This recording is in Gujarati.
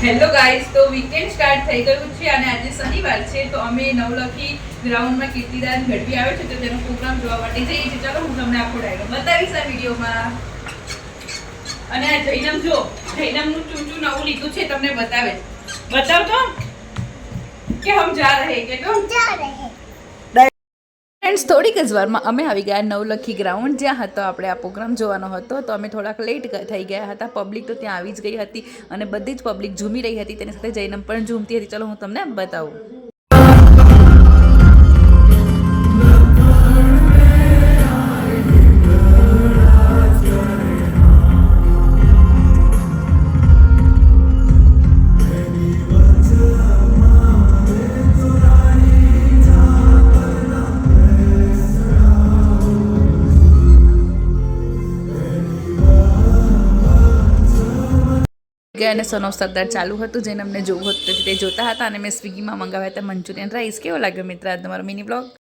હેલો ગાઈસ, તો વીકેન્ડ સ્ટાર્ટ થઈ ગયું છે અને આજે શનિવાર છે તો અમે નવલખી ગ્રાઉન્ડમાં કીર્તિદાન ગઢવી આવે છે તો તેનો પ્રોગ્રામ જોવા માટે જઈએ છીએ. ચાલો હું તમને આખો ડાયરો બતાવીશ આ વિડીયોમાં. અને આ જૈનમ જો, જૈનમનું ચૂચું નવું લીધું છે તમને બતાવે. બતાવ તો કે હમ જા રહે કે તો જા રહે. ફ્રેન્ડ્સ, થોડીક જ વારમાં અમે આવી ગયા નવલખી ગ્રાઉન્ડ, જ્યાં હતો આપણે આ પ્રોગ્રામ જોવાનો હતો. તો અમે થોડાક લેટ થઈ ગયા હતા. પબ્લિક તો ત્યાં આવી જ ગઈ હતી અને બધી જ પબ્લિક ઝૂમી રહી હતી. તેની સાથે જૈનમ પણ ઝૂમતી હતી. ચલો હું તમને બતાવું. અને સન ઓફ સરદાર ચાલુ હતું. જેને અમને જોવું હતું તે જોતા હતા અને મેં સ્વિગીમાં મંગાવ્યા હતા મંચુરિયન રાઈસ. કેવો લાગ્યો મિત્ર આજ તમારો મિની બ્લોગ?